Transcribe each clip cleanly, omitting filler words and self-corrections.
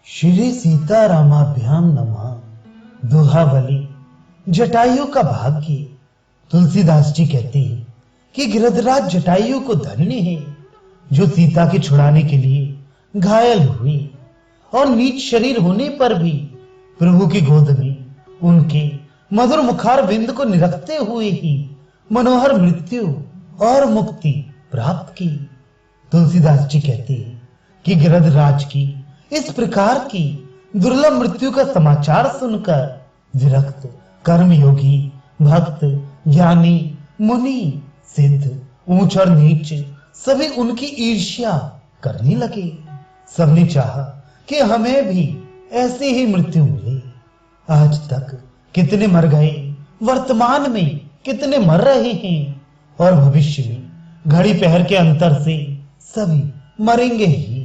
श्री सीतारामाभ्याम नमः। दोहावली जटायु का भाग्य। तुलसीदास जी कहते हैं कि गिरधराज जटायु को धन्य है जो सीता के छुड़ाने के लिए घायल हुई और नीच शरीर होने पर भी प्रभु की गोद में उनके मधुर मुखार बिंद को निरखते हुए ही मनोहर मृत्यु और मुक्ति प्राप्त की। तुलसीदास जी कहते हैं कि गिरधराज की इस प्रकार की दुर्लभ मृत्यु का समाचार सुनकर विरक्त कर्मयोगी भक्त ज्ञानी मुनि सिद्ध ऊंच और नीच सभी उनकी ईर्ष्या करने लगे। सबने चाहा कि हमें भी ऐसी ही मृत्यु मिले। आज तक कितने मर गए, वर्तमान में कितने मर रहे हैं और भविष्य में घड़ी पहर के अंतर से सभी मरेंगे ही।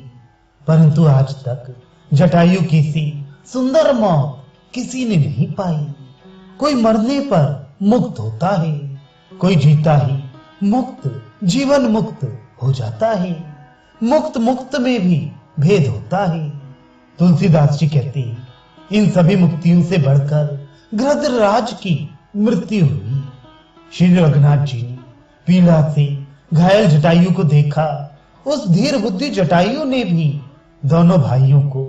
परंतु आज तक जटायु की सी सुंदर मौत किसी ने नहीं पाई। कोई मरने पर मुक्त होता है, कोई जीता ही मुक्त जीवन मुक्त हो जाता है। मुक्त मुक्त में भी भेद होता है। तुलसीदास जी कहते हैं इन सभी मुक्तियों से बढ़कर गिरधराज की मृत्यु हुई। श्री रघुनाथ जी ने पीड़ा से घायल जटायु को देखा। उस धीर बुद्धि जटायु ने भी दोनों भाइयों को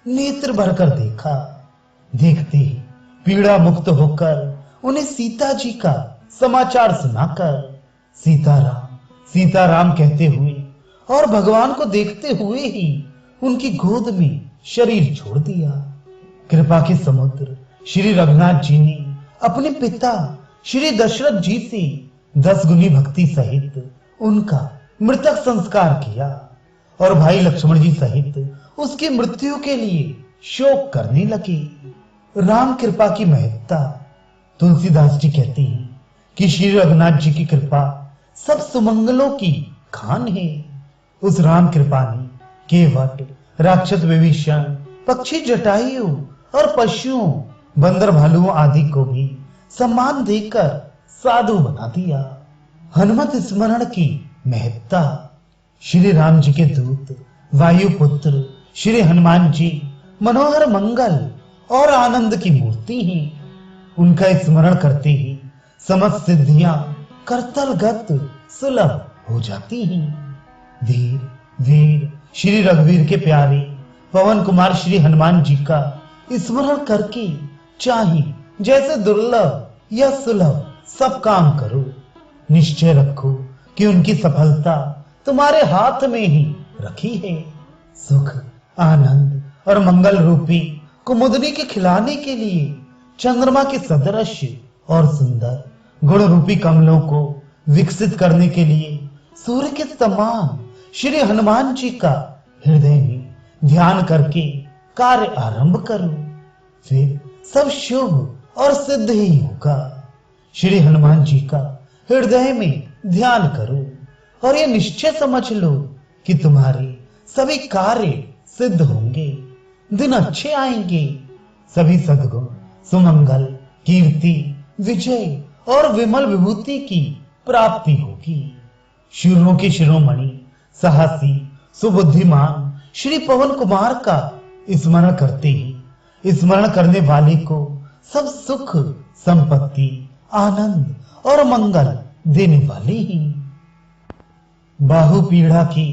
नेत्र भरकर देखा। देखते ही पीड़ा मुक्त होकर उन्हें सीता जी का समाचार सुनाकर सीताराम सीताराम कहते हुए और भगवान को देखते हुए ही उनकी गोद में शरीर छोड़ दिया। कृपा के समुद्र श्री रघुनाथ जी ने अपने पिता श्री दशरथ जी से 10 गुनी भक्ति सहित उनका मृतक संस्कार किया और भाई लक्ष्मण जी सहित उसकी मृत्यु के लिए शोक करने लगे। राम कृपा की महत्ता। तुलसीदास जी कहते हैं कि श्री रघुनाथ जी की कृपा सब सुमंगलों की खान है। उस राम कृपा ने केवट राक्षस विभीषण पक्षी जटायु और पशुओं बंदर भालुओं आदि को भी सम्मान देकर साधु बना दिया। हनुमत स्मरण की महत्ता। श्री राम जी के दूत वायुपुत्र श्री हनुमान जी मनोहर मंगल और आनंद की मूर्ति हैं। उनका स्मरण करते ही समस्त सिद्धियां करतलगत सुलभ हो जाती हैं। धीर वीर श्री रघुवीर के प्यारे पवन कुमार श्री हनुमान जी का स्मरण करके चाहे जैसे दुर्लभ या सुलभ सब काम करो। निश्चय रखो कि उनकी सफलता तुम्हारे हाथ में ही रखी है। सुख आनंद और मंगल रूपी कुमुदनी के खिलाने के लिए चंद्रमा के सदृश और सुंदर गुण रूपी कमलों को विकसित करने के लिए सूर्य के समान श्री हनुमान जी का हृदय में ध्यान करके कार्य आरंभ करो, फिर सब शुभ और सिद्ध ही होगा। श्री हनुमान जी का हृदय में ध्यान करो और ये निश्चय समझ लो कि तुम्हारे सभी कार्य सिद्ध होंगे, दिन अच्छे आएंगे। सभी सद्गुण सुमंगल कीर्ति विजय और विमल विभूति की प्राप्ति होगी। शूरों के शिरोमणि साहसी सुबुद्धिमान श्री पवन कुमार का स्मरण करते ही स्मरण करने वाले को सब सुख संपत्ति आनंद और मंगल देने वाले ही। बाहु पीड़ा की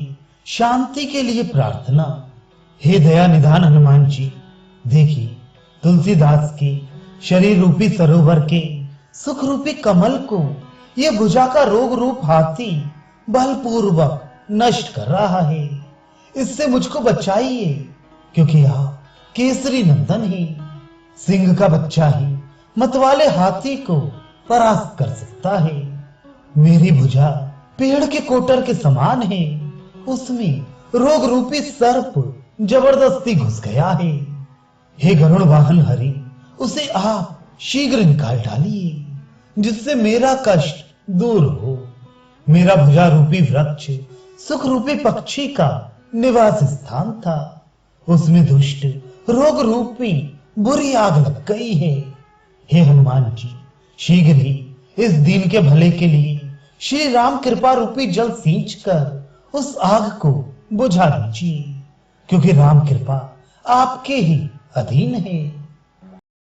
शांति के लिए प्रार्थना। हे दया निधान हनुमान जी, देखिए तुलसीदास के शरीर रूपी सरोवर के सुख रूपी कमल को ये भुजा का रोग रूप हाथी बलपूर्वक नष्ट कर रहा है। इससे मुझको बचाइए, क्योंकि आप केसरी नंदन है। सिंह का बच्चा ही मतवाले हाथी को परास्त कर सकता है। मेरी भुजा पेड़ के कोटर के समान है, उसमें रोग रूपी सर्प जबरदस्ती घुस गया है। हे गरुड़ वाहन हरि, उसे आप शीघ्र निकाल डालिए, जिससे मेरा कष्ट दूर हो। मेरा भुजा रूपी वृक्ष सुख रूपी पक्षी का निवास स्थान था, उसमें दुष्ट रोग रूपी बुरी आग लग गई है। हे हनुमान जी, शीघ्र ही इस दीन के भले के लिए श्री राम कृपा रूपी जल सींच कर उस आग को बुझा दीजिए, क्योंकि राम कृपा आपके ही अधीन है।